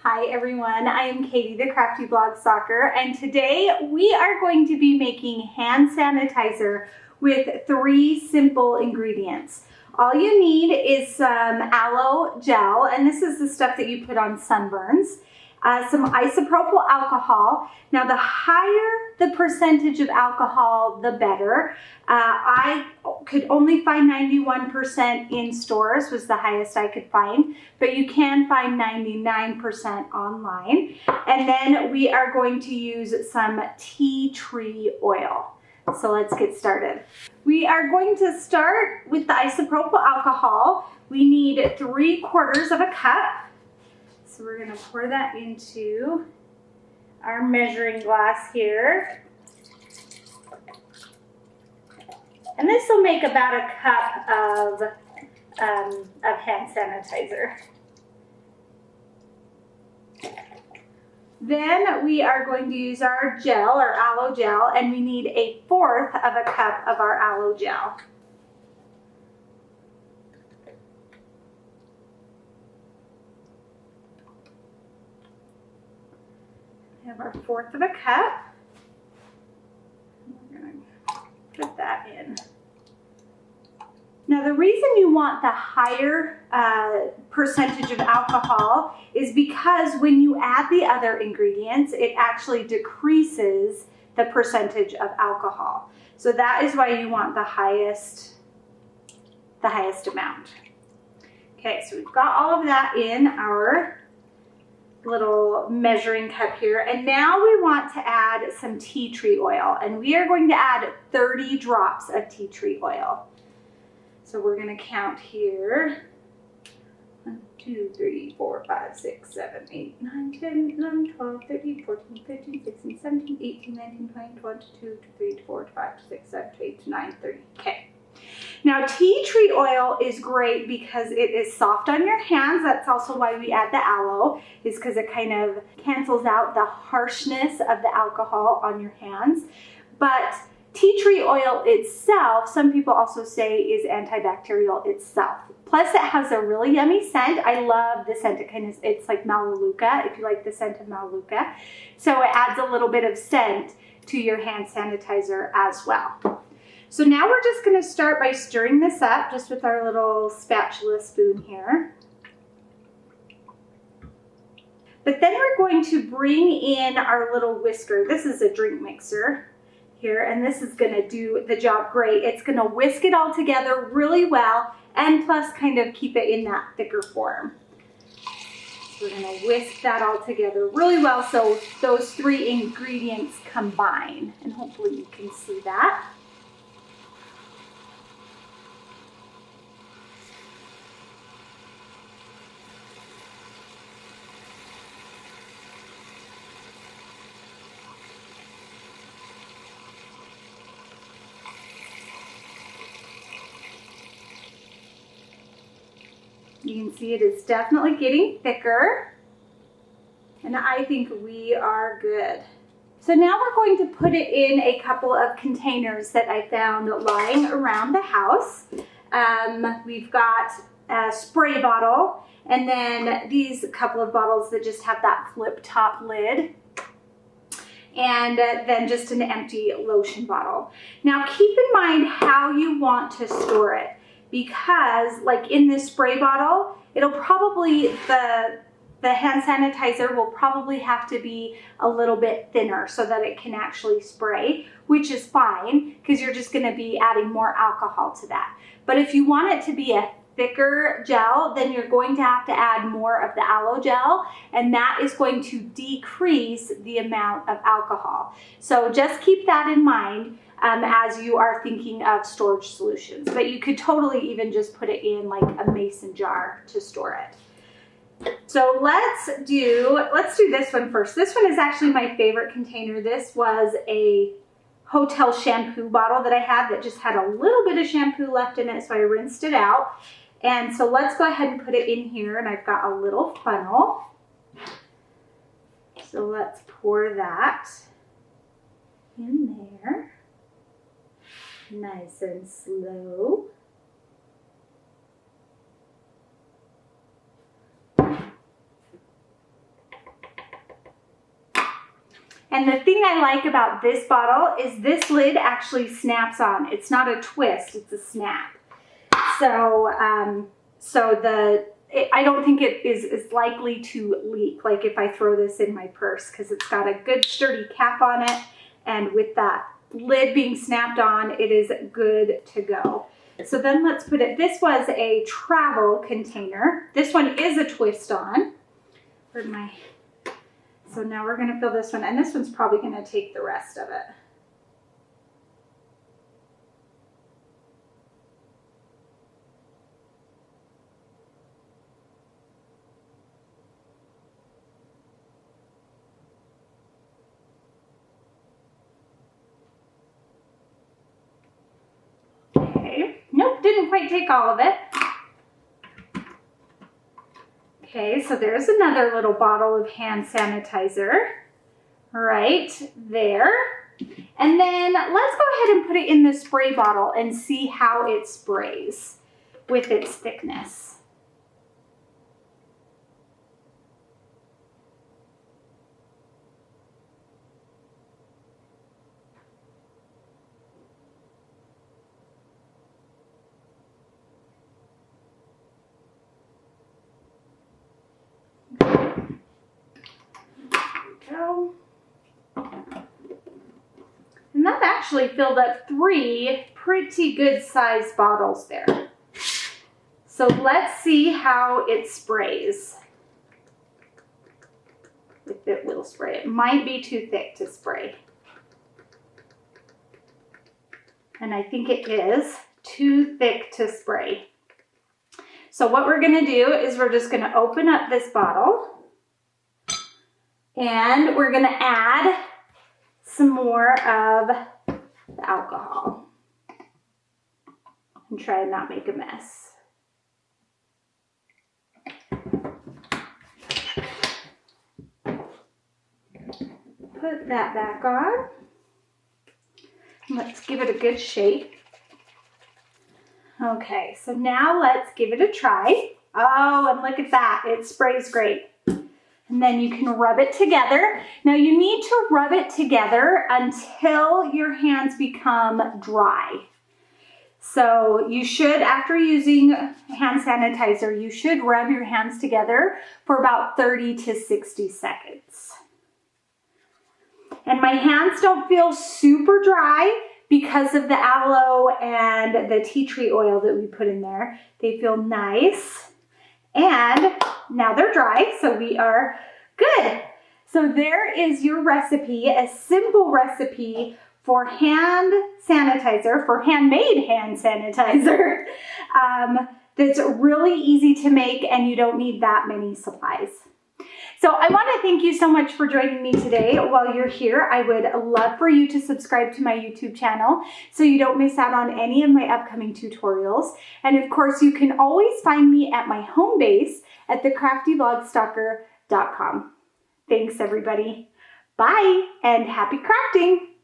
Hi everyone, I am Katie, the Crafty Blog Stalker, and today we are going to be making hand sanitizer with 3 simple ingredients. All you need is some aloe gel, and this is the stuff that you put on sunburns. Some isopropyl alcohol. Now the higher the percentage of alcohol, the better. I could only find 91% in stores, was the highest I could find, but you can find 99% online. And then we are going to use some tea tree oil. So let's get started. We are going to start with the isopropyl alcohol. We need 3/4 of a cup. So we're going to pour that into our measuring glass here. And this will make about a cup of hand sanitizer. Then we are going to use our gel, our aloe gel, and we need 1/4 of a cup of our aloe gel. We have our 1/4 of a cup. We're going to put that in. Now the reason you want the higher percentage of alcohol is because when you add the other ingredients, it actually decreases the percentage of alcohol. So that is why you want the highest amount. Okay, so we've got all of that in our little measuring cup here, and now we want to add some tea tree oil, and we are going to add 30 drops of tea tree oil. So we're going to count here. 1, 2, 3, 4, 5, 6, 7, 8, 9, 10, 11, 12, 13, 14, 15, 16, 17, 18, 19, 20, 22, 23, 24, 25, 26, 27, 28, 29, 30. Okay. Now tea tree oil is great because it is soft on your hands. That's also why we add the aloe, is because it kind of cancels out the harshness of the alcohol on your hands. But tea tree oil itself, some people also say, is antibacterial itself. Plus it has a really yummy scent. I love the scent. It's like Melaleuca, if you like the scent of Melaleuca. So it adds a little bit of scent to your hand sanitizer as well. So now we're just going to start by stirring this up just with our little spatula spoon here. But then we're going to bring in our little whisker. This is a drink mixer here, and this is going to do the job great. It's going to whisk it all together really well, and plus kind of keep it in that thicker form. So we're going to whisk that all together really well so those 3 ingredients combine, and hopefully you can see that. You can see it is definitely getting thicker, and I think we are good. So now we're going to put it in a couple of containers that I found lying around the house. We've got a spray bottle, and then these couple of bottles that just have that flip top lid, and then just an empty lotion bottle. Now keep in mind how you want to store it, because like in this spray bottle, it'll probably, the hand sanitizer will probably have to be a little bit thinner so that it can actually spray, which is fine because you're just going to be adding more alcohol to that. But if you want it to be a thicker gel, then you're going to have to add more of the aloe gel, and that is going to decrease the amount of alcohol. So just keep that in mind as you are thinking of storage solutions. But you could totally even just put it in like a mason jar to store it. So let's do this one first. This one is actually my favorite container. This was a hotel shampoo bottle that I had that just had a little bit of shampoo left in it, so I rinsed it out. And so let's go ahead and put it in here, and I've got a little funnel. So let's pour that in there. Nice and slow. And the thing I like about this bottle is this lid actually snaps on. It's not a twist, it's a snap. So, I don't think it is likely to leak, like if I throw this in my purse, because it's got a good sturdy cap on it. And with that lid being snapped on, it is good to go. So then let's put it, this was a travel container. This one is a twist on. Where'd my... So now we're gonna fill this one, and this one's probably gonna take the rest of it. Okay, nope, didn't quite take all of it. Okay, so there's another little bottle of hand sanitizer right there. And then let's go ahead and put it in the spray bottle and see how it sprays with its thickness. And that actually filled up 3 pretty good sized bottles there. So let's see how it sprays. If it will spray. It might be too thick to spray. And I think it is too thick to spray. So what we're gonna do is we're just gonna open up this bottle and we're gonna add some more of the alcohol and try and not make a mess. Put that back on. Let's give it a good shake. Okay, so now let's give it a try. Oh, and look at that, it sprays great. And then you can rub it together. Now you need to rub it together until your hands become dry. So you should, after using hand sanitizer, you should rub your hands together for about 30 to 60 seconds. And my hands don't feel super dry because of the aloe and the tea tree oil that we put in there. They feel nice. And now they're dry, so we are good. So there is your recipe, a simple recipe for hand sanitizer, for handmade hand sanitizer. That's really easy to make and you don't need that many supplies. So I want to thank you so much for joining me today. While you're here, I would love for you to subscribe to my YouTube channel so you don't miss out on any of my upcoming tutorials. And of course, you can always find me at my home base at thecraftyblogstalker.com. Thanks everybody. Bye and happy crafting.